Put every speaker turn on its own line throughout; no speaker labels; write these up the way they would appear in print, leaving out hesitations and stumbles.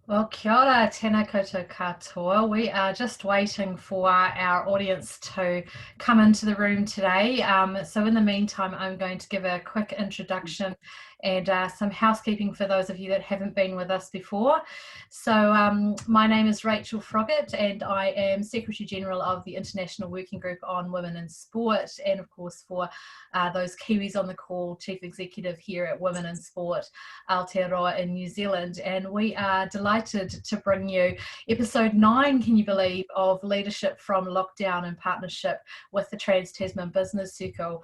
Well, kia ora, tēnā koutou katoa. We are just waiting for our audience to come into the room today. So in the meantime, I'm going to give a quick introduction and some housekeeping for those of you that haven't been with us before. So my name is Rachel Froggatt, and I am Secretary General of the International Working Group on Women in Sport, and of course for those Kiwis on the call, Chief Executive here at Women in Sport, Aotearoa in New Zealand. And we are delighted to bring you episode 9, can you believe, of Leadership from Lockdown in partnership with the Trans-Tasman Business Circle.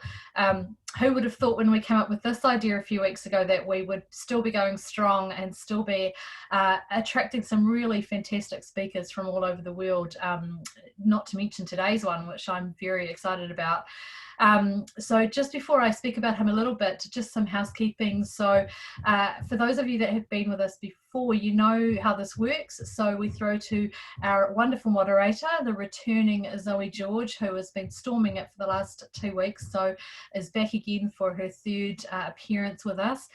Who would have thought when we came up with this idea a few weeks ago that we would still be going strong and still be attracting some really fantastic speakers from all over the world, not to mention today's one, which I'm very excited about. So just before I speak about him a little bit, just some housekeeping. So for those of you that have been with us before, you know how this works. So we throw to our wonderful moderator, the returning Zoe George, who has been storming it for the last 2 weeks, so is back again for her third appearance with us.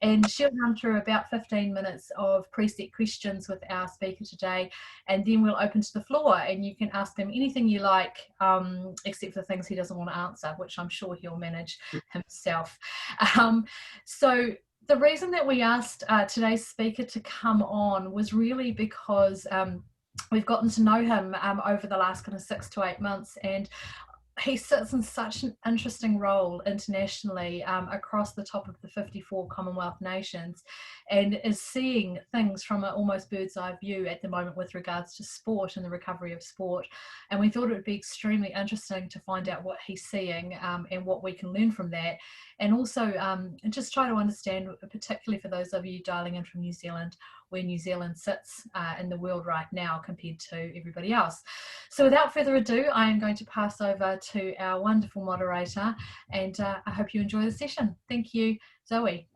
And she'll run through about 15 minutes of preset questions with our speaker today, and then we'll open to the floor and you can ask him anything you like, except for things he doesn't want to answer, which I'm sure he'll manage himself. So the reason that we asked today's speaker to come on was really because we've gotten to know him over the last kind of 6 to 8 months, and he sits in such an interesting role internationally across the top of the 54 Commonwealth nations, and is seeing things from an almost bird's eye view at the moment with regards to sport and the recovery of sport. And we thought it would be extremely interesting to find out what he's seeing and what we can learn from that. And also just try to understand, particularly for those of you dialing in from New Zealand, where New Zealand sits in the world right now compared to everybody else. So without further ado, I am going to pass over to our wonderful moderator, and I hope you enjoy the session. Thank you, Zoe.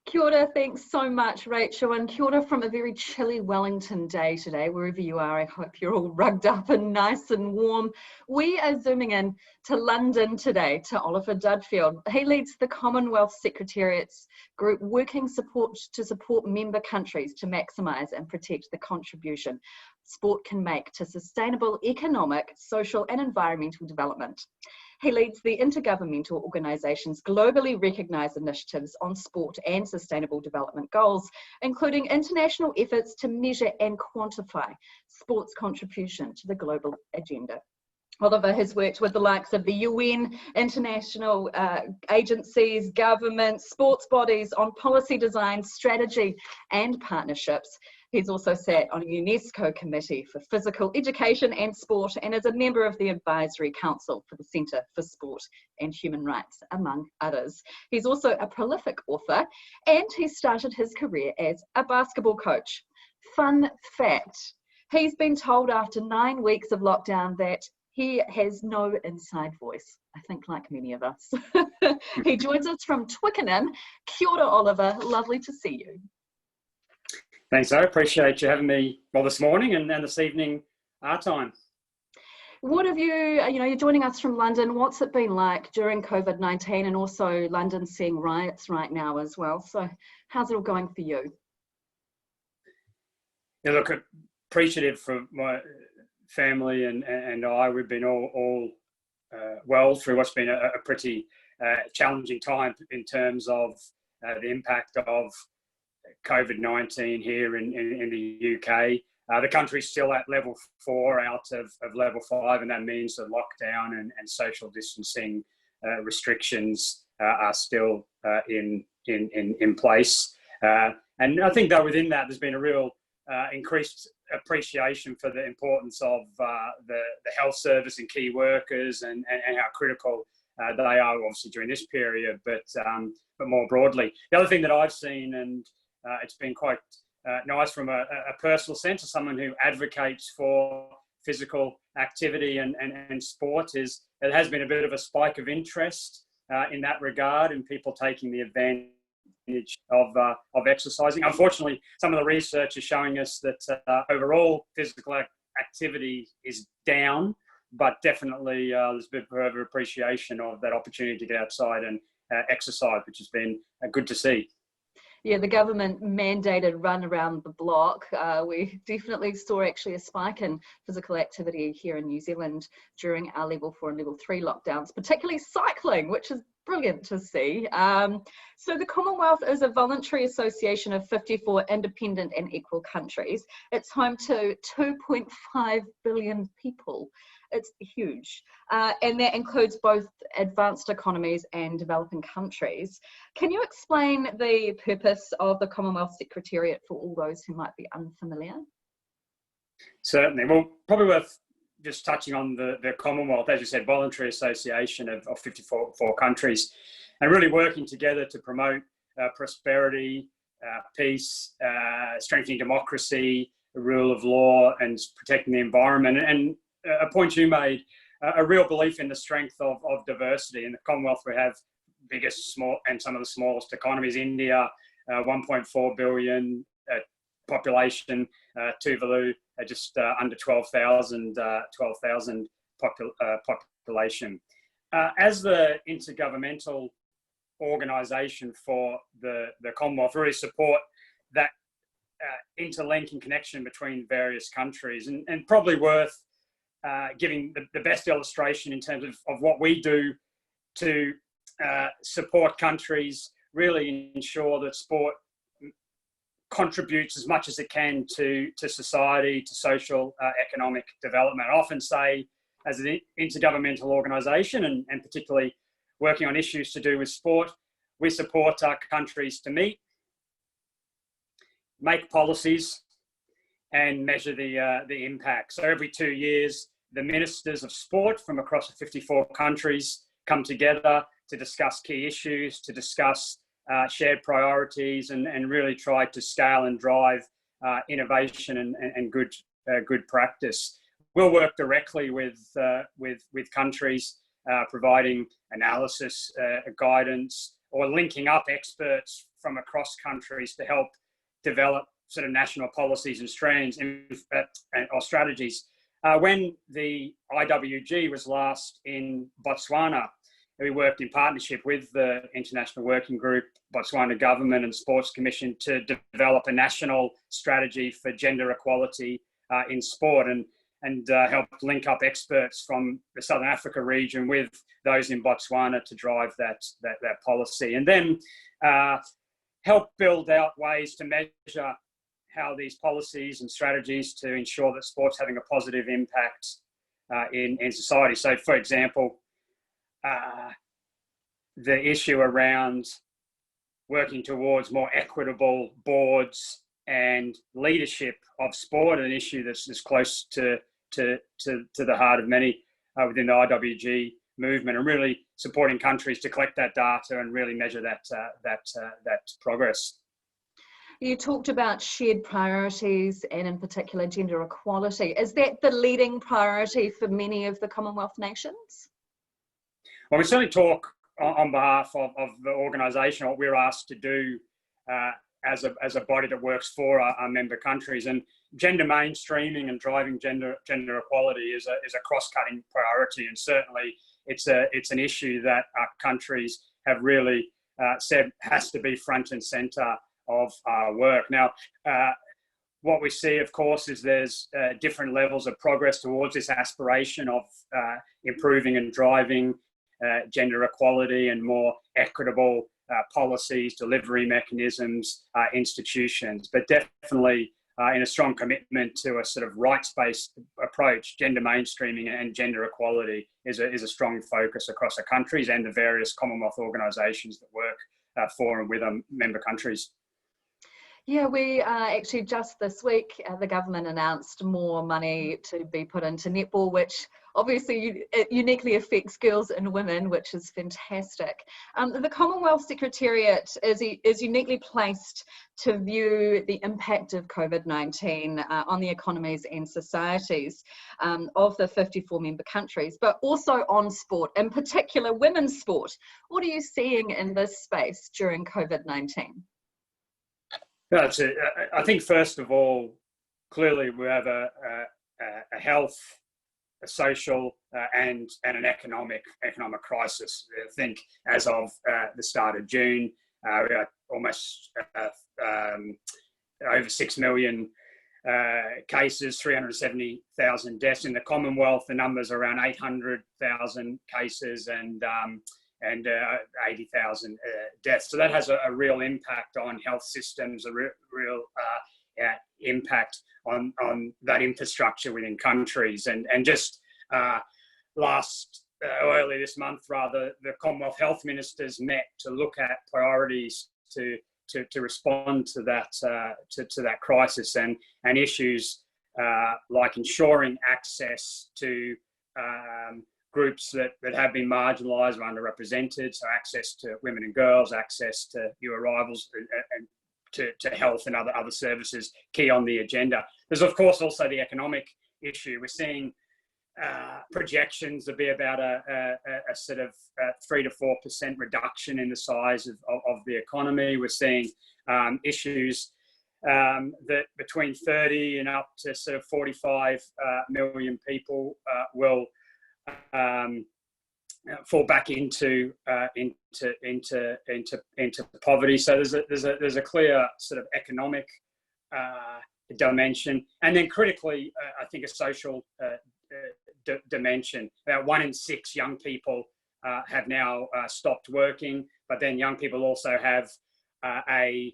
Kia ora, thanks so much, Rachel, and kia ora from a very chilly Wellington day today, wherever you are. I hope you're all rugged up and nice and warm. We are zooming in to London today to Oliver Dudfield. He leads the Commonwealth Secretariat's group working to support member countries to maximise and protect the contribution sport can make to sustainable economic, social and environmental development. He leads the intergovernmental organisation's globally recognised initiatives on sport and sustainable development goals, including international efforts to measure and quantify sport's contribution to the global agenda. Oliver has worked with the likes of the UN, international agencies, governments, sports bodies on policy design, strategy and partnerships. He's also sat on a UNESCO committee for physical education and sport, and is a member of the Advisory Council for the Centre for Sport and Human Rights, among others. He's also a prolific author, and he started his career as a basketball coach. Fun fact, he's been told after 9 weeks of lockdown that he has no inside voice, I think like many of us. He joins us from Twickenham. Kia ora, Oliver, lovely to see you.
Thanks, I appreciate you having me, well, this morning and this evening our time.
What have you're joining us from London. What's it been like during COVID-19, and also London seeing riots right now as well? So how's it all going for you?
Yeah, look, appreciative for my family and I. We've been all well through what's been a pretty challenging time in terms of the impact of COVID-19 here in the UK. The country's still at level 4 out of level 5, and that means that lockdown and social distancing restrictions are still in place. And I think that within that, there's been a real increased appreciation for the importance of the health service and key workers and how critical they are, obviously during this period, but more broadly. The other thing that I've seen, and it's been quite nice from a personal sense as someone who advocates for physical activity and sport, is there has been a bit of a spike of interest in that regard, and people taking the advantage of exercising. Unfortunately, some of the research is showing us that overall physical activity is down, but definitely there's a bit of appreciation of that opportunity to get outside and exercise, which has been good to see.
Yeah, the government mandated run around the block. We definitely saw actually a spike in physical activity here in New Zealand during our level 4 and level 3 lockdowns, particularly cycling, which is brilliant to see. So the Commonwealth is a voluntary association of 54 independent and equal countries. It's home to 2.5 billion people. It's huge. And that includes both advanced economies and developing countries. Can you explain the purpose of the Commonwealth Secretariat for all those who might be unfamiliar?
Certainly. Well, probably worth just touching on the Commonwealth, as you said, voluntary association of 54 countries, and really working together to promote prosperity, peace, strengthening democracy, the rule of law, and protecting the environment. And a point you made, a real belief in the strength of diversity. In the Commonwealth, we have biggest, small, and some of the smallest economies. India, 1.4 billion population, Tuvalu, just under 12,000 population. As the intergovernmental organisation for the Commonwealth, really support that interlinking connection between various countries, and probably worth giving the best illustration in terms of what we do to support countries, really ensure that sport contributes as much as it can to society, to social, economic development. I often say, as an intergovernmental organisation, and particularly working on issues to do with sport, we support our countries to meet, make policies, and measure the impact. So every 2 years, the ministers of sport from across the 54 countries come together to discuss key issues, to discuss shared priorities, and really try to scale and drive innovation and good practice. We'll work directly with countries, providing analysis, guidance, or linking up experts from across countries to help develop sort of national policies and strands or strategies. When the IWG was last in Botswana, we worked in partnership with the International Working Group, Botswana Government and Sports Commission to develop a national strategy for gender equality in sport, and helped link up experts from the Southern Africa region with those in Botswana to drive that policy, and then help build out ways to measure how these policies and strategies to ensure that sport's having a positive impact in society. So, for example, the issue around working towards more equitable boards and leadership of sport, an issue that's close to the heart of many within the IWG movement, and really supporting countries to collect that data and really measure that progress.
You talked about shared priorities and in particular gender equality. Is that the leading priority for many of the Commonwealth nations?
Well, we certainly talk on behalf of the organisation, what we're asked to do as a body that works for our member countries. And gender mainstreaming and driving gender equality is a cross-cutting priority, and certainly it's an issue that our countries have really said has to be front and centre of our work. Now, what we see, of course, is there's different levels of progress towards this aspiration of improving and driving gender equality and more equitable policies, delivery mechanisms, institutions, but definitely in a strong commitment to a sort of rights-based approach. Gender mainstreaming and gender equality is a strong focus across the countries and the various Commonwealth organisations that work for and with member countries.
Yeah, we actually just this week, the government announced more money to be put into netball, which obviously it uniquely affects girls and women, which is fantastic. The Commonwealth Secretariat is uniquely placed to view the impact of COVID-19 on the economies and societies of the 54 member countries, but also on sport, in particular women's sport. What are you seeing in this space during COVID-19?
I think first of all, clearly we have a health, a social, and an economic crisis. I think as of the start of June, we are almost over 6 million cases, 370,000 deaths. In the Commonwealth, the numbers are around 800,000 cases and 80,000 deaths. So that has a real impact on health systems, a real impact on that infrastructure within countries. And just early this month, rather, the Commonwealth Health Ministers met to look at priorities to respond to that crisis and issues like ensuring access to groups that have been marginalised or underrepresented, so access to women and girls, access to new arrivals, and to health and other services key on the agenda. There's of course also the economic issue. We're seeing projections to be about a sort of 3 to 4% reduction in the size of the economy. We're seeing issues that between 30 and up to sort of 45 million people will fall back into poverty. So there's a clear sort of economic dimension, and then critically, I think a social dimension. About 1 in 6 young people have now stopped working, but then young people also have a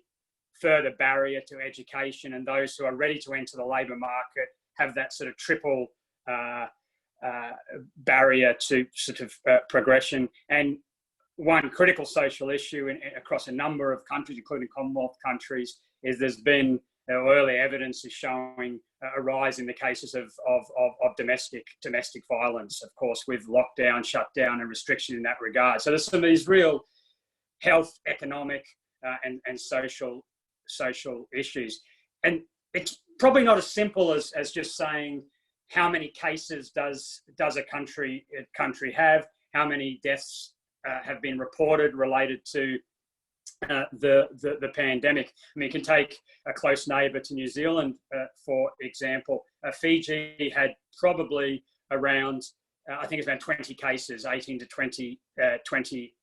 further barrier to education, and those who are ready to enter the labour market have that sort of triple barrier to sort of progression. And one critical social issue across a number of countries, including Commonwealth countries, is there's been early evidence is showing a rise in the cases of domestic violence, of course, with lockdown, shutdown, and restriction in that regard. So there's some of these real health, economic, and social issues. And it's probably not as simple as just saying how many cases does a country have, how many deaths have been reported related to the pandemic. I mean, you can take a close neighbour to New Zealand, for example. Fiji had probably around, I think it's around 20 cases, 18 to 20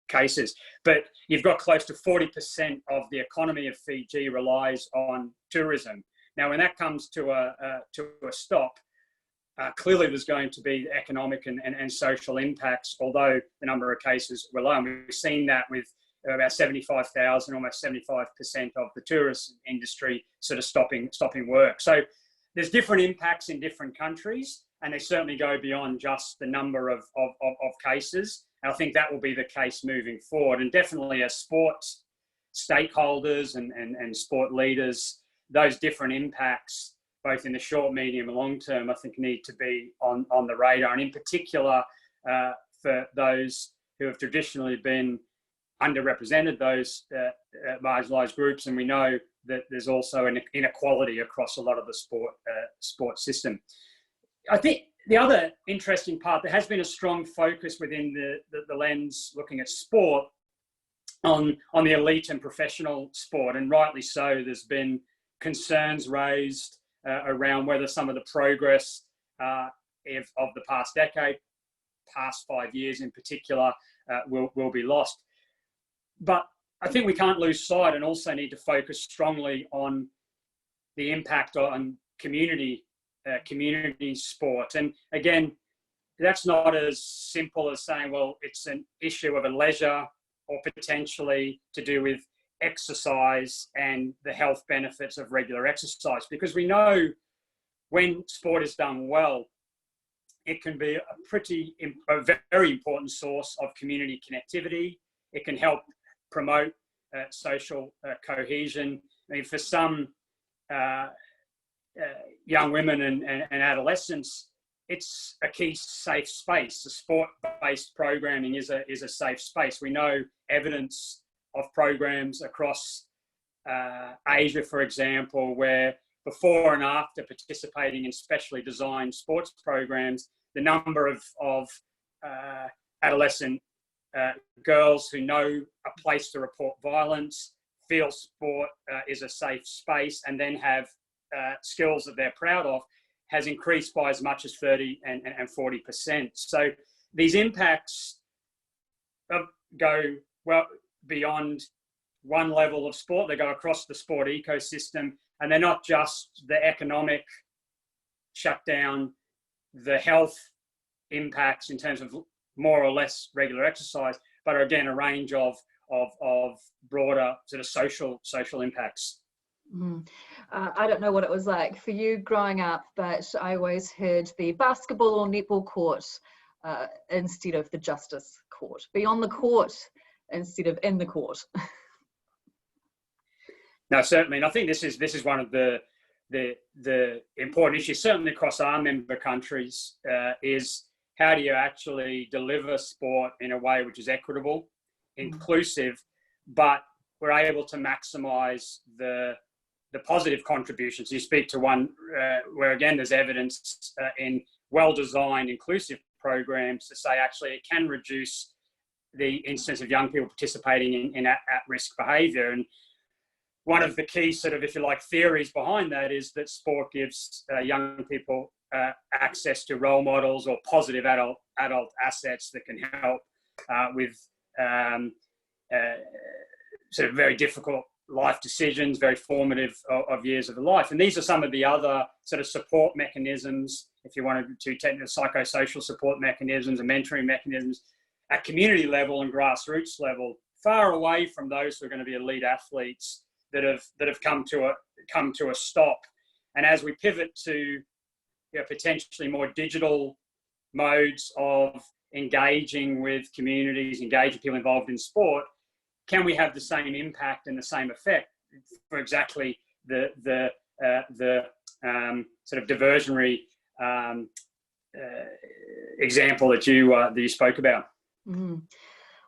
cases. But you've got close to 40% of the economy of Fiji relies on tourism. Now, when that comes to a stop, clearly there's going to be economic and social impacts, although the number of cases were low. And we've seen that with about 75,000, almost 75% of the tourist industry sort of stopping work. So there's different impacts in different countries, and they certainly go beyond just the number of cases. And I think that will be the case moving forward. And definitely as sports stakeholders and sport leaders, those different impacts, both in the short, medium and long term, I think need to be on the radar. And in particular, for those who have traditionally been underrepresented, those marginalised groups. And we know that there's also an inequality across a lot of the sport system. I think the other interesting part, there has been a strong focus within the lens looking at sport on the elite and professional sport, and rightly so. There's been concerns raised around whether some of the progress of the past decade, past 5 years in particular, will be lost. But I think we can't lose sight and also need to focus strongly on the impact on community sport. And again, that's not as simple as saying, well, it's an issue of a leisure or potentially to do with exercise and the health benefits of regular exercise, because we know when sport is done well, it can be a very important source of community connectivity. It can help promote social cohesion. I mean, for some young women and adolescents, it's a key safe space. The sport-based programming is a safe space. We know evidence of programs across Asia, for example, where before and after participating in specially designed sports programs, the number of adolescent girls who know a place to report violence, feel sport is a safe space, and then have skills that they're proud of, has increased by as much as 30 and 40%. So these impacts go well beyond one level of sport. They go across the sport ecosystem, and they're not just the economic shutdown, the health impacts in terms of more or less regular exercise, but again, a range of broader sort of social impacts.
I don't know what it was like for you growing up, but I always heard the basketball or netball court instead of the justice court. Be on the court instead of in the court.
No, certainly, and I think this is one of the important issues, certainly across our member countries, is how do you actually deliver sport in a way which is equitable, inclusive, but we're able to maximise the positive contributions. You speak to one where, again, there's evidence in well-designed, inclusive programs to say actually it can reduce the instance of young people participating in at-risk behaviour. And one of the key sort of, if you like, theories behind that is that sport gives young people access to role models or positive adult assets that can help with sort of very difficult life decisions, very formative of years of life. And these are some of the other sort of support mechanisms, if you wanted to, technical psychosocial support mechanisms and mentoring mechanisms at community level and grassroots level, far away from those who are going to be elite athletes that have come to a stop. And as we pivot to potentially more digital modes of engaging with communities, engaging people involved in sport, can we have the same impact and the same effect for exactly the sort of diversionary example that you spoke about?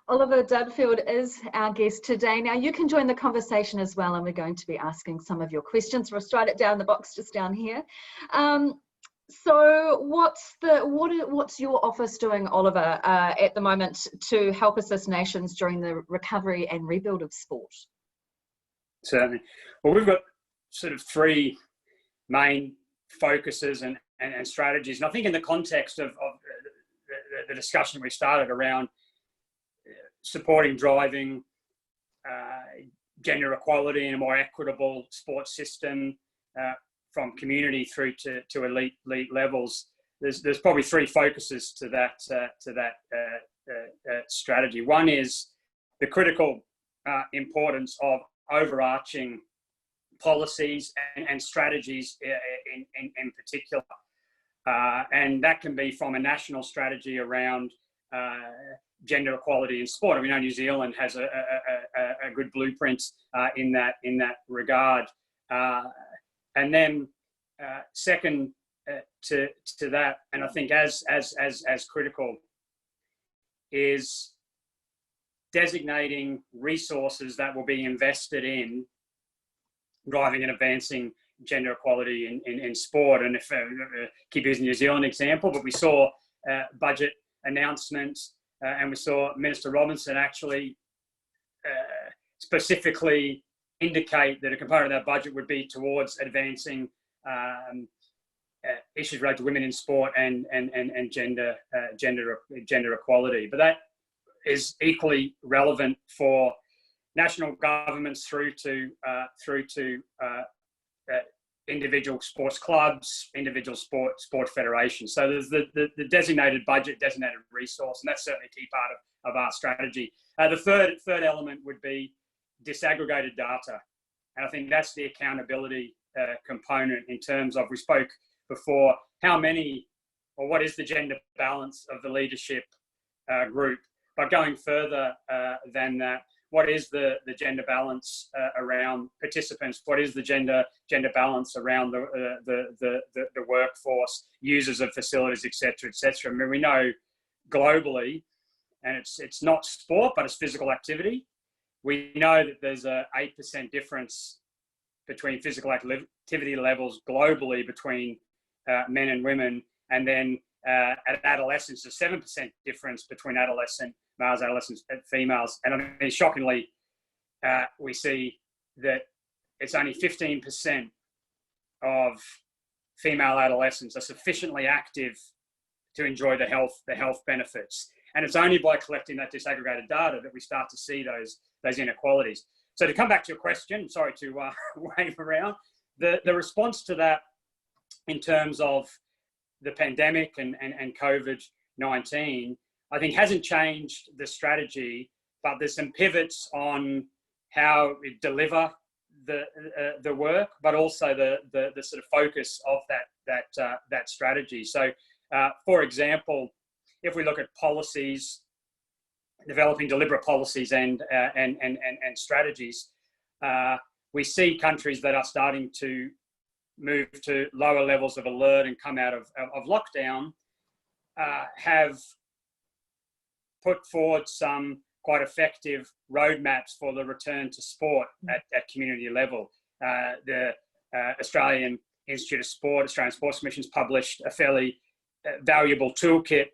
Oliver Dudfield is our guest today. Now you can join the conversation as well, and we're going to be asking some of your questions. We'll write it down in the box just down here. So what's your office doing, Oliver, at the moment to help assist nations during the recovery and rebuild of sport?
Certainly. Well, we've got sort of three main focuses and strategies. And I think in the context of the discussion we started around supporting, driving gender equality in a more equitable sports system, from community through to elite levels, there's probably three focuses to that strategy. One is the critical importance of overarching policies and strategies in particular, and that can be from a national strategy around gender equality in sport. And we know New Zealand has a good blueprint in that regard. And then second to that, and I think as critical, is designating resources that will be invested in driving and advancing gender equality in sport. And if keep using the New Zealand example, but we saw budget announcements and we saw Minister Robinson actually specifically indicate that a component of that budget would be towards advancing issues related to women in sport and gender equality. But that is equally relevant for national governments through to individual sports clubs, individual sport federations. So there's the designated budget, designated resource, and that's certainly a key part of our strategy. The third element would be disaggregated data. And I think that's the accountability component in terms of, we spoke before, how many or what is the gender balance of the leadership group. But going further than that, what is the gender balance around participants? What is the gender balance around the workforce, users of facilities, et cetera, et cetera? I mean, we know globally, and it's not sport, but it's physical activity. We know that there's a 8% difference between physical activity levels globally between men and women, and then at adolescence, a 7% difference between adolescent males, adolescent females. And I mean, shockingly, we see that it's only 15% of female adolescents are sufficiently active to enjoy the health benefits. And it's only by collecting that disaggregated data that we start to see those inequalities. So to come back to your question, sorry to wave around, the response to that in terms of the pandemic and COVID-19, I think hasn't changed the strategy, but there's some pivots on how we deliver the work, but also the sort of focus of that strategy. So, for example, if we look at policies, developing deliberate policies and strategies, we see countries that are starting to move to lower levels of alert and come out of lockdown have put forward some quite effective roadmaps for the return to sport at community level. The Australian Institute of Sport, Australian Sports Commission's published a fairly valuable toolkit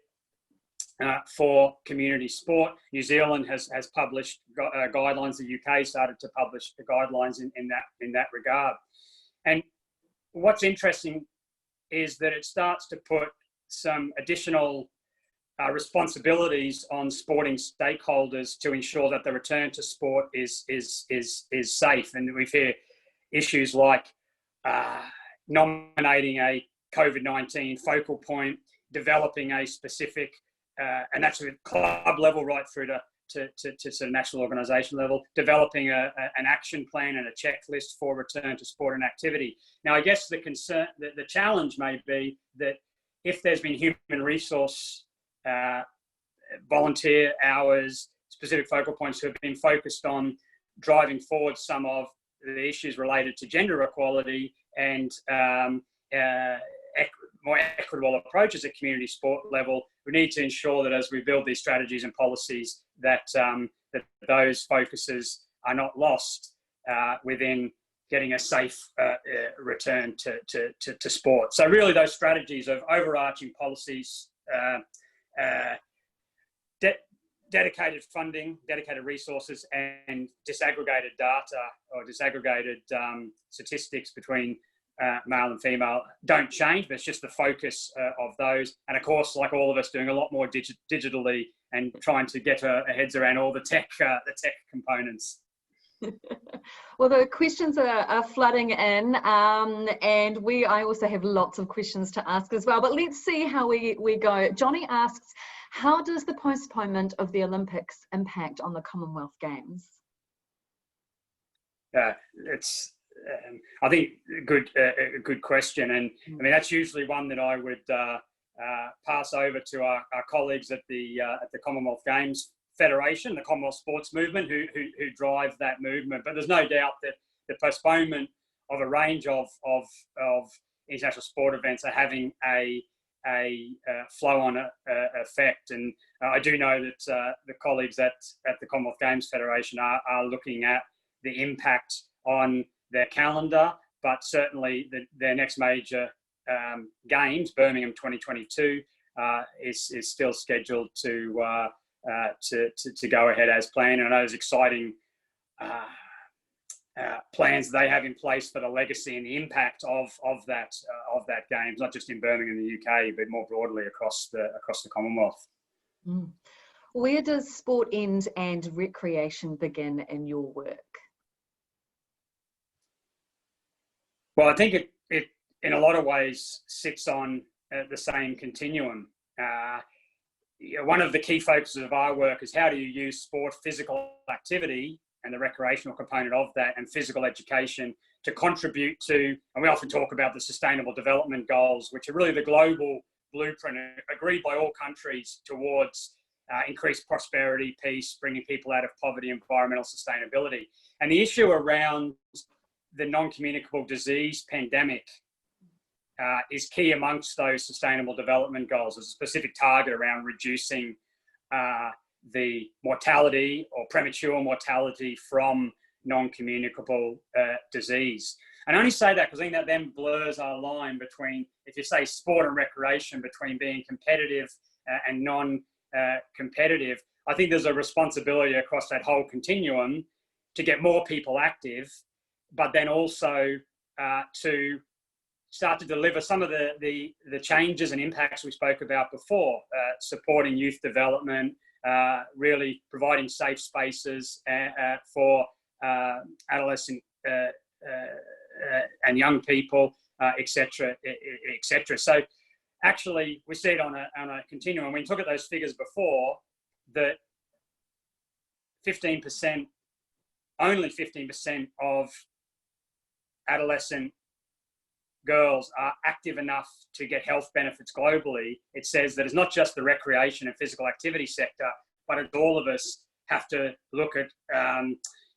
for community sport. New Zealand has published guidelines. The UK started to publish the guidelines in that regard. And what's interesting is that it starts to put some additional responsibilities on sporting stakeholders to ensure that the return to sport is safe. And we hear issues like nominating a COVID-19 focal point, developing a specific, and that's at club level right through to sort of national organisation level, developing an action plan and a checklist for return to sport and activity. Now, I guess the concern, the challenge may be that if there's been human resource volunteer hours, specific focal points who have been focused on driving forward some of the issues related to gender equality and more equitable approaches at community sport level, we need to ensure that as we build these strategies and policies that those focuses are not lost within getting a safe return to sport. So really those strategies of overarching policies, dedicated funding, dedicated resources, and disaggregated data or disaggregated statistics between male and female don't change, but it's just the focus of those. And of course, like all of us, doing a lot more digitally and trying to get our heads around all the tech components.
Well, the questions are flooding in, and I also have lots of questions to ask as well, but let's see how we go. Johnny asks, how does the postponement of the Olympics impact on the Commonwealth Games?
It's I think a good question, and I mean that's usually one that I would pass over to our colleagues at the Commonwealth Games Federation, the Commonwealth Sports Movement, who drive that movement. But there's no doubt that the postponement of a range of international sport events are having a flow-on effect. And I do know that the colleagues at the Commonwealth Games Federation are looking at the impact on their calendar, but certainly their next major games, Birmingham 2022, is still scheduled to go ahead as planned. And I know there's exciting plans they have in place for the legacy and the impact of that games, not just in Birmingham, the UK, but more broadly across the Commonwealth.
Mm. Where does sport end and recreation begin in your work?
Well, I think it in a lot of ways sits on the same continuum. One of the key focuses of our work is how do you use sport, physical activity, and the recreational component of that, and physical education to contribute to, and we often talk about the Sustainable Development Goals, which are really the global blueprint agreed by all countries towards increased prosperity, peace, bringing people out of poverty, environmental sustainability. And the issue around the non-communicable disease pandemic is key amongst those Sustainable Development Goals. There's a specific target around reducing the mortality or premature mortality from non-communicable disease. And I only say that because I think that then blurs our line between, if you say sport and recreation, between being competitive and non-competitive. I think there's a responsibility across that whole continuum to get more people active, but then also to start to deliver some of the changes and impacts we spoke about before, supporting youth development, really providing safe spaces for adolescent and young people, etc., etc. So actually, we see it on a continuum. When you look at those figures before, that 15%, only 15% of adolescent girls are active enough to get health benefits globally. It says that it's not just the recreation and physical activity sector, but it's all of us have to look at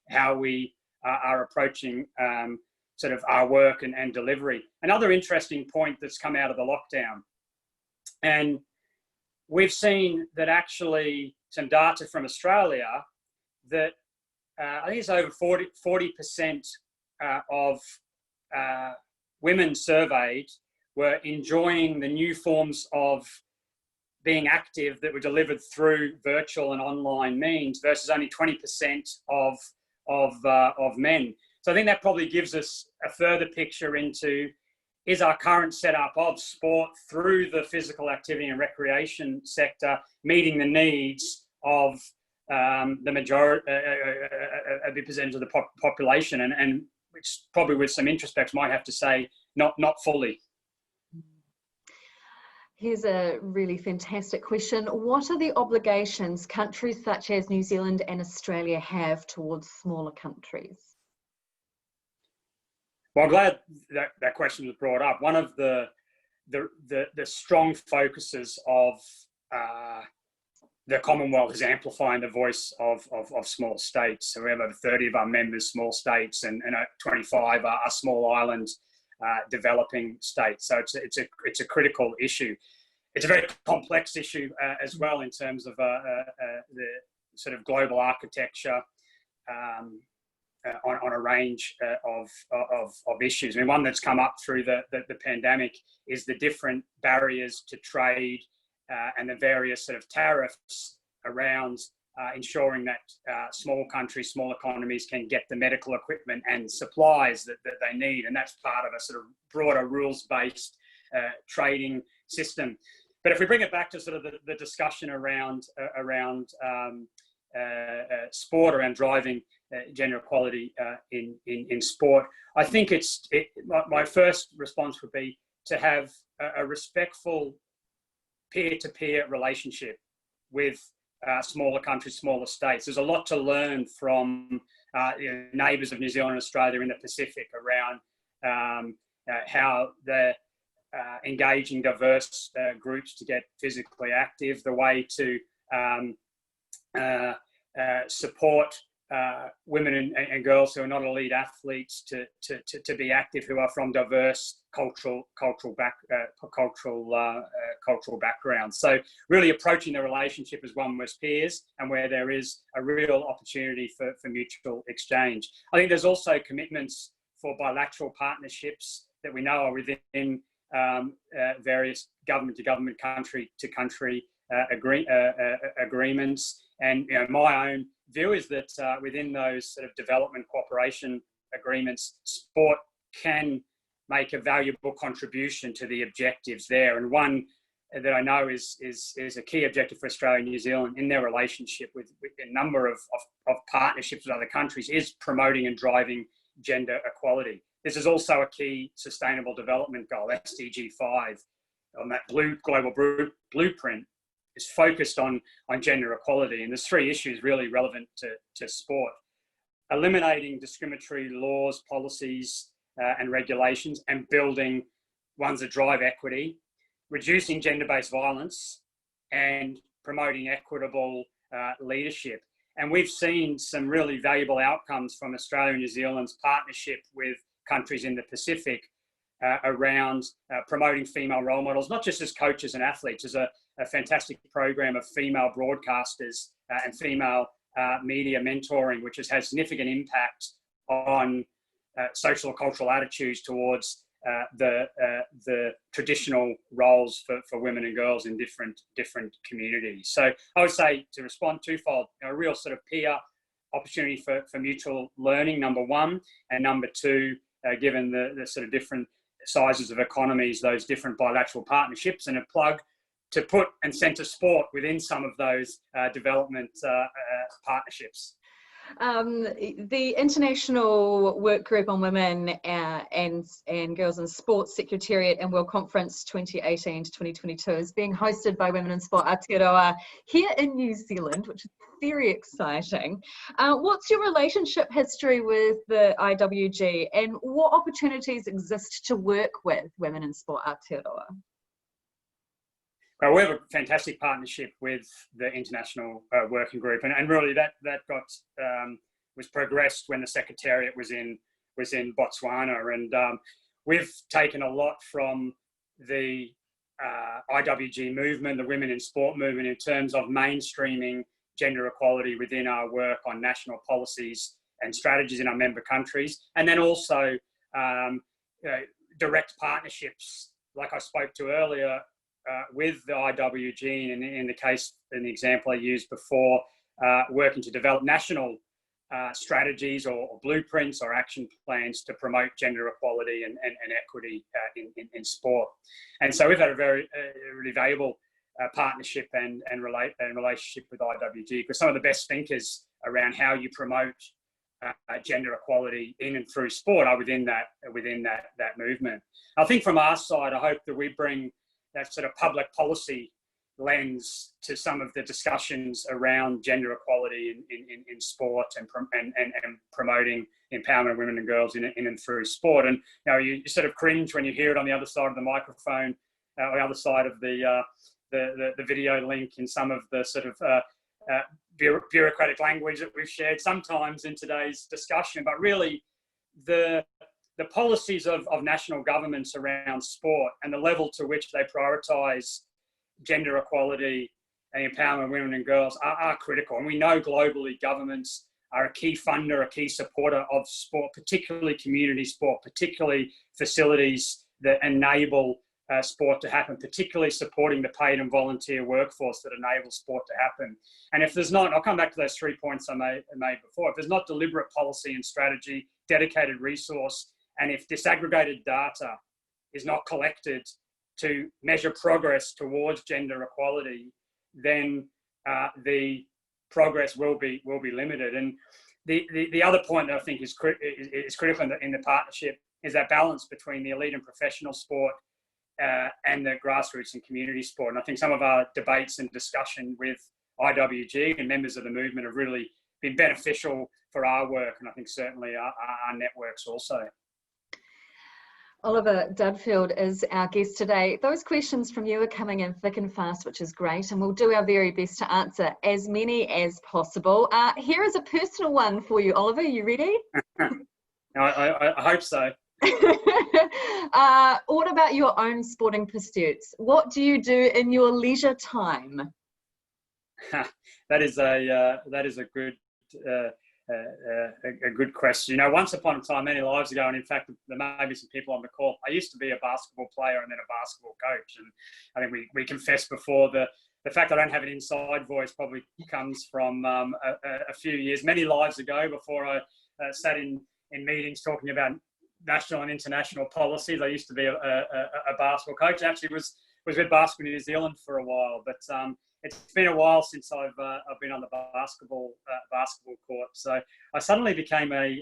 how we are approaching sort of our work and delivery. Another interesting point that's come out of the lockdown, and we've seen that actually some data from Australia that I think it's over 40% of women surveyed were enjoying the new forms of being active that were delivered through virtual and online means versus only 20% of men. So I think that probably gives us a further picture into, is our current setup of sport through the physical activity and recreation sector meeting the needs of the majority, a big percentage of the population, and which probably with some introspect might have to say not fully.
Here's a really fantastic question. What are the obligations countries such as New Zealand and Australia have towards smaller countries?
Well, I'm glad that question was brought up. One of the strong focuses of the Commonwealth is amplifying the voice of small states. So we have over 30 of our members small states, and 25 are small island developing states. So it's a critical issue. It's a very complex issue as well in terms of the sort of global architecture on a range of issues. I mean, one that's come up through the pandemic is the different barriers to trade and the various sort of tariffs around ensuring that small countries, small economies can get the medical equipment and supplies that they need. And that's part of a sort of broader rules-based trading system. But if we bring it back to sort of the discussion around sport, around driving gender equality in sport, I think my first response would be to have a respectful peer-to-peer relationship with smaller countries, smaller states. There's a lot to learn from neighbours of New Zealand and Australia in the Pacific around how they're engaging diverse groups to get physically active, the way to support women and girls who are not elite athletes to be active, who are from diverse cultural backgrounds. So really approaching the relationship as one with peers and where there is a real opportunity for mutual exchange. I think there's also commitments for bilateral partnerships that we know are within various government-to-government, country-to-country agreements. And my own view is that within those sort of development cooperation agreements, sport can make a valuable contribution to the objectives there. And one that I know is a key objective for Australia and New Zealand in their relationship with a number of partnerships with other countries is promoting and driving gender equality. This is also a key sustainable development goal, SDG 5, on that global blueprint, is focused on gender equality. And there's three issues really relevant to sport: eliminating discriminatory laws, policies, and regulations, and building ones that drive equity, reducing gender-based violence, and promoting equitable leadership. And we've seen some really valuable outcomes from Australia and New Zealand's partnership with countries in the Pacific around promoting female role models, not just as coaches and athletes. There's a fantastic program of female broadcasters and female media mentoring, which has had significant impact on social and cultural attitudes towards the traditional roles for women and girls in different communities. So I would say, to respond twofold, a real sort of peer opportunity for mutual learning, number one, and number two, given the sort of different sizes of economies, those different bilateral partnerships, and a plug to put and centre sport within some of those development partnerships.
The International Work Group on Women and Girls in Sport Secretariat and World Conference 2018 to 2022 is being hosted by Women in Sport Aotearoa here in New Zealand, which is very exciting. What's your relationship history with the IWG, and what opportunities exist to work with Women in Sport Aotearoa?
Well, we have a fantastic partnership with the International Working Group, and really that was progressed when the Secretariat was in Botswana, and we've taken a lot from the IWG movement, the Women in Sport movement, in terms of mainstreaming gender equality within our work on national policies and strategies in our member countries, and then also direct partnerships, like I spoke to earlier. With the IWG, and in the example I used before, working to develop national strategies or blueprints or action plans to promote gender equality and equity in sport. And so we've had a really valuable partnership and relationship with IWG, because some of the best thinkers around how you promote gender equality in and through sport are within that movement. I think from our side, I hope that we bring that sort of public policy lens to some of the discussions around gender equality in sport and promoting empowerment of women and girls in and through sport. And you sort of cringe when you hear it on the other side of the microphone, on the other side of the video link, in some of the sort of bureaucratic language that we've shared sometimes in today's discussion. But really, the policies of national governments around sport and the level to which they prioritise gender equality and empowerment of women and girls are critical. And we know globally governments are a key funder, a key supporter of sport, particularly community sport, particularly facilities that enable sport to happen, particularly supporting the paid and volunteer workforce that enable sport to happen. And if there's not, I'll come back to those 3 points I made before, if there's not deliberate policy and strategy, dedicated resource, and if disaggregated data is not collected to measure progress towards gender equality, then the progress will be limited. And the other point that I think is critical in the partnership is that balance between the elite and professional sport and the grassroots and community sport. And I think some of our debates and discussion with IWG and members of the movement have really been beneficial for our work, and I think certainly our networks also.
Oliver Dudfield is our guest today. Those questions from you are coming in thick and fast, which is great, and we'll do our very best to answer as many as possible. Here is a personal one for you, Oliver. You ready?
I hope so.
What about your own sporting pursuits? What do you do in your leisure time?
That is a good a good question. Once upon a time, many lives ago, and in fact, there may be some people on the call, I used to be a basketball player and then a basketball coach. And I think we confessed before, the fact I don't have an inside voice probably comes from a few years, many lives ago, before I sat in meetings talking about national and international policies. I used to be a basketball coach. Actually was with Basketball New Zealand for a while, but it's been a while since I've been on the basketball court. So I suddenly became a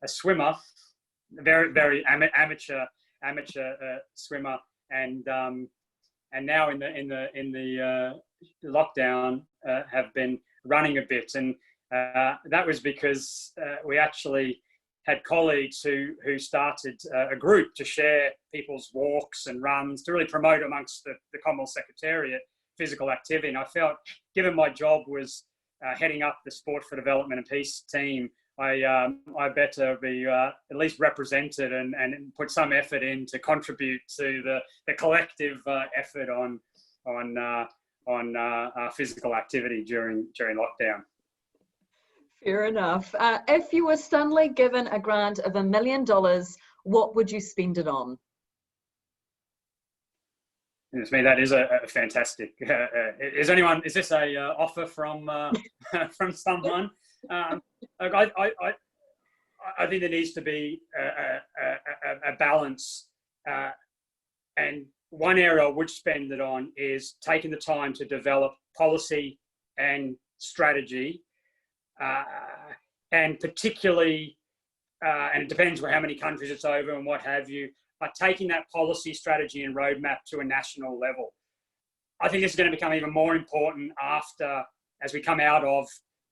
swimmer, very amateur swimmer, and now in the lockdown have been running a bit, and that was because we actually had colleagues who started a group to share people's walks and runs to really promote amongst the Commonwealth Secretariat physical activity. And I felt, given my job was heading up the Sport for Development and Peace team, I better be at least represented and put some effort in to contribute to the collective effort on physical activity during lockdown.
Fair enough. If you were suddenly given a grant of $1 million, what would you spend it on?
To me, that is a fantastic. Is this a offer from someone? I think there needs to be a balance, and one area I would spend it on is taking the time to develop policy and strategy and particularly, and it depends on how many countries it's over and what have you, are taking that policy, strategy and roadmap to a national level. I think this is going to become even more important as we come out of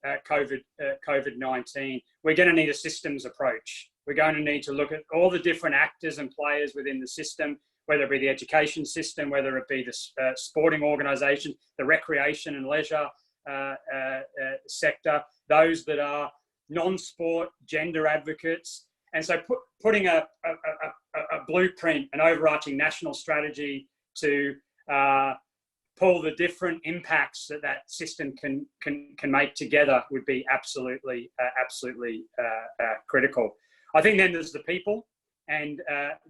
COVID-19. We're going to need a systems approach. We're going to need to look at all the different actors and players within the system, whether it be the education system, whether it be the sporting organisation, the recreation and leisure sector, those that are non-sport, gender advocates. And so putting a blueprint, an overarching national strategy to pull the different impacts that system can make together would be absolutely critical. I think then there's the people, and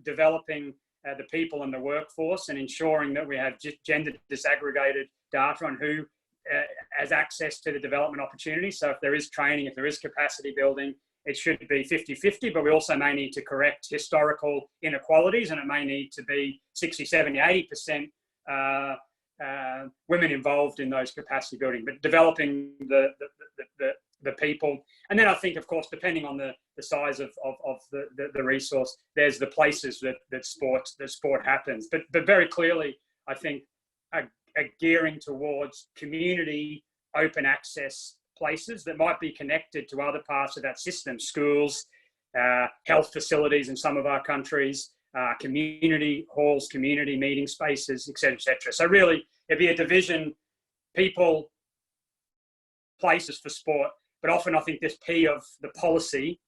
developing the people and the workforce, and ensuring that we have gender disaggregated data on who has access to the development opportunities. So if there is training, if there is capacity building, it should be 50-50, but we also may need to correct historical inequalities, and it may need to be 60, 70, 80% women involved in those capacity building, but developing the people. And then I think, of course, depending on the size of the resource, there's the places that sport happens. But very clearly, I think a gearing towards community open access places that might be connected to other parts of that system, schools, health facilities in some of our countries, community halls, community meeting spaces, etc., etc. So really, it'd be a division, people, places for sport. But often I think this P of the policy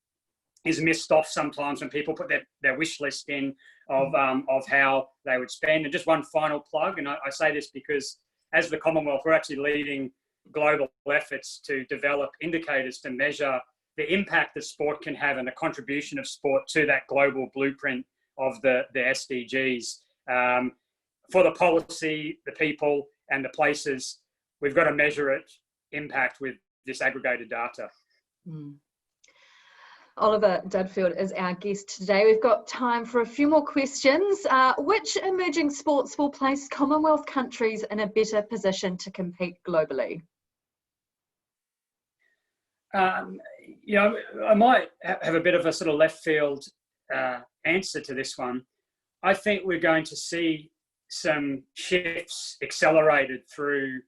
is missed off sometimes when people put their wish list in of how they would spend. And just one final plug, and I say this because as the Commonwealth, we're actually leading global efforts to develop indicators to measure the impact that sport can have and the contribution of sport to that global blueprint of the SDGs. For the policy, the people and the places, we've got to measure it impact with disaggregated data.
Oliver Dudfield is our guest today. We've got time for a few more questions. Which emerging sports will place Commonwealth countries in a better position to compete globally?
You know, I might have a bit of a sort of left field answer to this one. I think we're going to see some shifts accelerated through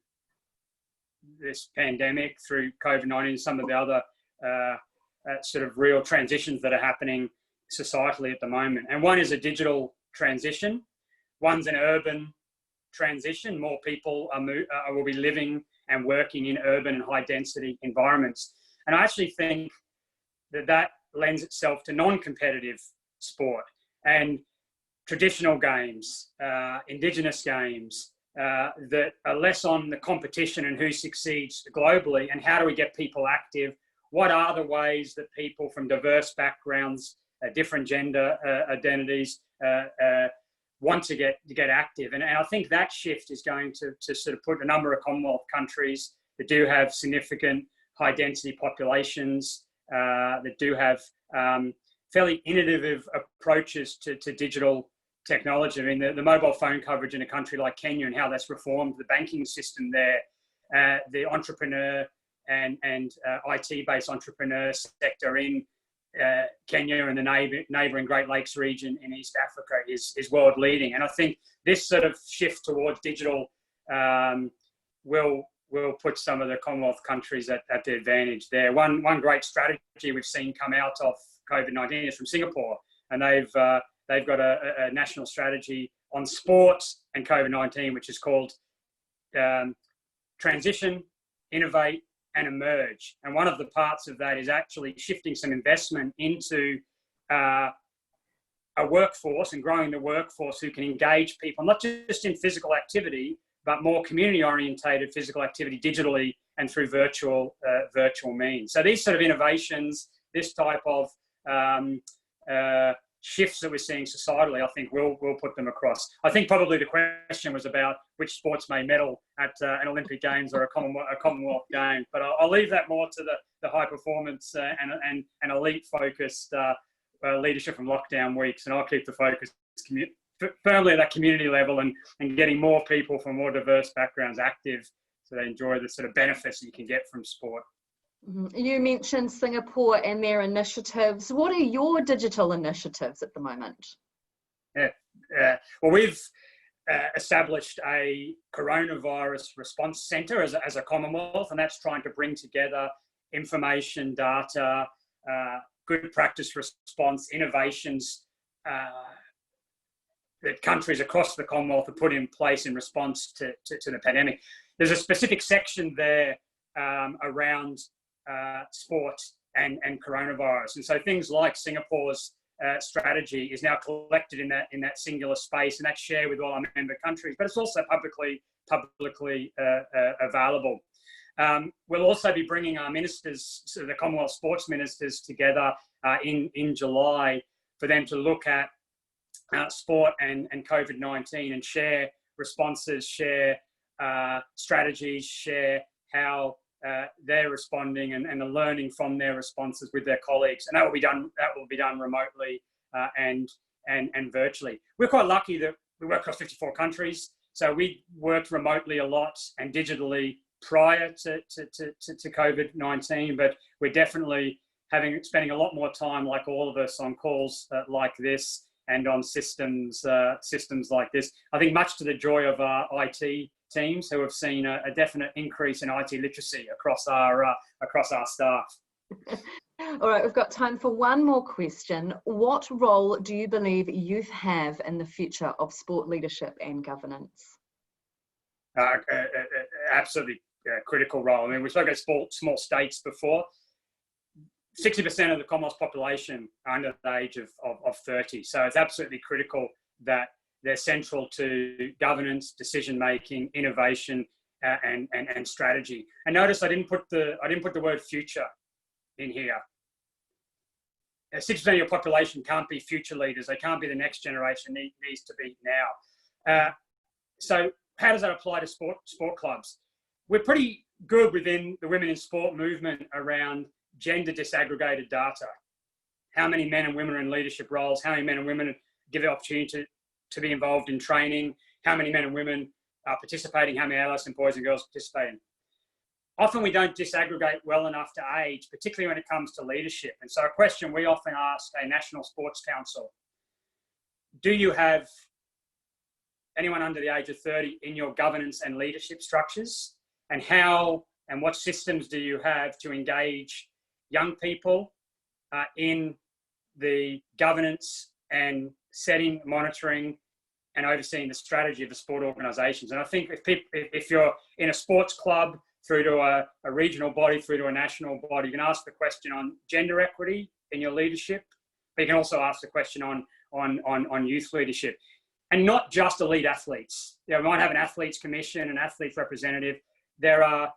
this pandemic, through COVID-19, some of the other sort of real transitions that are happening societally at the moment. And one is a digital transition. One's an urban transition. More people will be living and working in urban and high density environments. And I actually think that lends itself to non-competitive sport and traditional games, Indigenous games, that are less on the competition and who succeeds globally and how do we get people active. What are the ways that people from diverse backgrounds, different gender identities, want to get active? And I think that shift is going to sort of put a number of Commonwealth countries that do have significant high density populations, that do have fairly innovative approaches to digital technology. I mean, the mobile phone coverage in a country like Kenya and how that's reformed the banking system there, the entrepreneur and IT-based entrepreneur sector in Kenya and the neighbouring Great Lakes region in East Africa is world leading. And I think this sort of shift towards digital will put some of the Commonwealth countries at the advantage there. One great strategy we've seen come out of COVID-19 is from Singapore, and they've got a national strategy on sports and COVID-19, which is called Transition, Innovate and Emerge. And one of the parts of that is actually shifting some investment into a workforce and growing the workforce who can engage people, not just in physical activity, but more community-orientated physical activity digitally and through virtual means. So these sort of innovations, this type of shifts that we're seeing societally, I think we'll put them across. I think probably the question was about which sports may medal at an Olympic Games or a Commonwealth Game, but I'll leave that more to the high performance and elite focused leadership from lockdown weeks, and I'll keep the focus firmly at that community level and getting more people from more diverse backgrounds active so they enjoy the sort of benefits that you can get from sport.
You mentioned Singapore and their initiatives. What are your digital initiatives at the moment?
Well, we've established a coronavirus response centre as a Commonwealth, and that's trying to bring together information, data, good practice response, innovations that countries across the Commonwealth have put in place in response to the pandemic. There's a specific section there around sport and coronavirus, and so things like Singapore's strategy is now collected in that singular space, and that's shared with all our member countries. But it's also publicly available. We'll also be bringing our ministers, so the Commonwealth sports ministers, together in July for them to look at sport and COVID-19 and share responses, share strategies, share how they're responding and the learning from their responses with their colleagues. And that will be done remotely and virtually. We're quite lucky that we work across 54 countries, so we worked remotely a lot and digitally prior to COVID-19, but we're definitely spending a lot more time, like all of us, on calls like this and on systems like this. I think much to the joy of our IT teams, who have seen a definite increase in IT literacy across our staff.
All right, we've got time for one more question. What role do you believe youth have in the future of sport leadership and governance?
Absolutely critical role. I mean, we spoke about small states before. 60% of the Commonwealth population are under the age of 30. So it's absolutely critical that they're central to governance, decision-making, innovation, and strategy. And notice I didn't put the word future in here. 60% of your population can't be future leaders. They can't be the next generation. Needs to be now. So how does that apply to sport clubs? We're pretty good within the women in sport movement around gender disaggregated data. How many men and women are in leadership roles? How many men and women give the opportunity to be involved in training? How many men and women are participating? How many adolescent boys and girls participating? Often we don't disaggregate well enough to age, particularly when it comes to leadership. And so a question we often ask a National Sports Council: do you have anyone under the age of 30 in your governance and leadership structures? And how and what systems do you have to engage young people in the governance and setting, monitoring, and overseeing the strategy of the sport organisations? And I think if you're in a sports club, through to a regional body, through to a national body, you can ask the question on gender equity in your leadership, but you can also ask the question on youth leadership. And not just elite athletes. We might have an athletes commission, an athletes representative. There are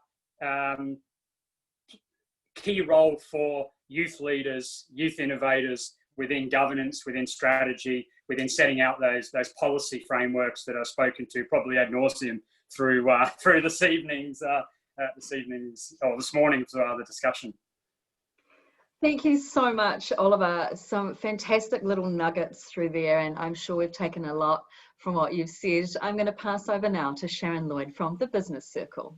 key role for youth leaders, youth innovators within governance, within strategy, within setting out those policy frameworks that are spoken to probably ad nauseum through this morning's the discussion.
Thank you so much, Oliver. Some fantastic little nuggets through there, and I'm sure we've taken a lot from what you've said. I'm going to pass over now to Sharon Lloyd from the Business Circle.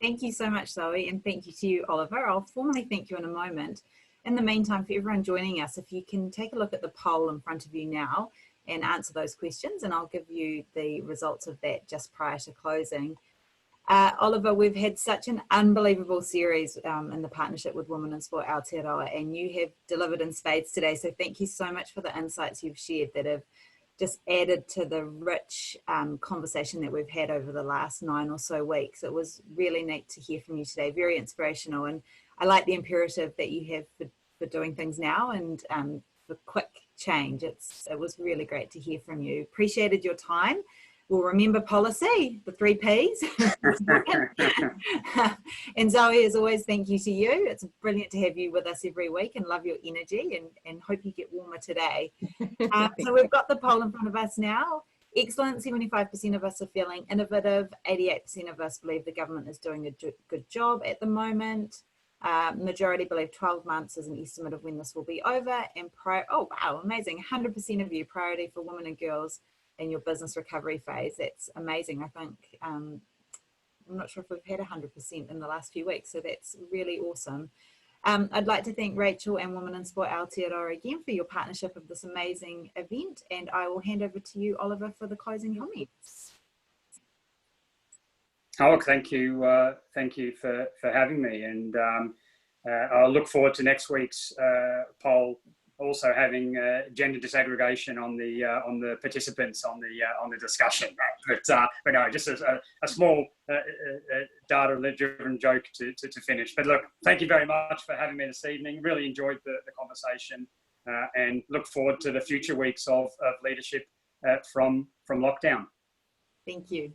Thank you so much, Zoe, and thank you to you, Oliver. I'll formally thank you in a moment. In the meantime, for everyone joining us, if you can take a look at the poll in front of you now and answer those questions, and I'll give you the results of that just prior to closing. Oliver, we've had such an unbelievable series in the partnership with Women in Sport Aotearoa, and you have delivered in spades today. So thank you so much for the insights you've shared that have just added to the rich conversation that we've had over the last 9 or so weeks. It was really neat to hear from you today, very inspirational. And I like the imperative that you have for doing things now and for quick change. It was really great to hear from you. Appreciated your time. We'll remember policy, the 3 Ps. And Zoe, as always, thank you to you. It's brilliant to have you with us every week and love your energy and hope you get warmer today. So we've got the poll in front of us now. Excellent, 75% of us are feeling innovative. 88% of us believe the government is doing a good job at the moment. Majority believe 12 months is an estimate of when this will be over. And oh wow, amazing, 100% of you, priority for women and girls in your business recovery phase. That's amazing. I think I'm not sure if we've had 100% in the last few weeks, so that's really awesome. I'd like to thank Rachel and Women in Sport Aotearoa again for your partnership of this amazing event, and I will hand over to you, Oliver, for the closing comments.
Oh, thank you for having me, and I'll look forward to next week's poll. Also having gender disaggregation on the participants on the discussion, but no, just a small data-driven joke to finish. But look, thank you very much for having me this evening. Really enjoyed the conversation, and look forward to the future weeks of leadership from lockdown.
Thank you.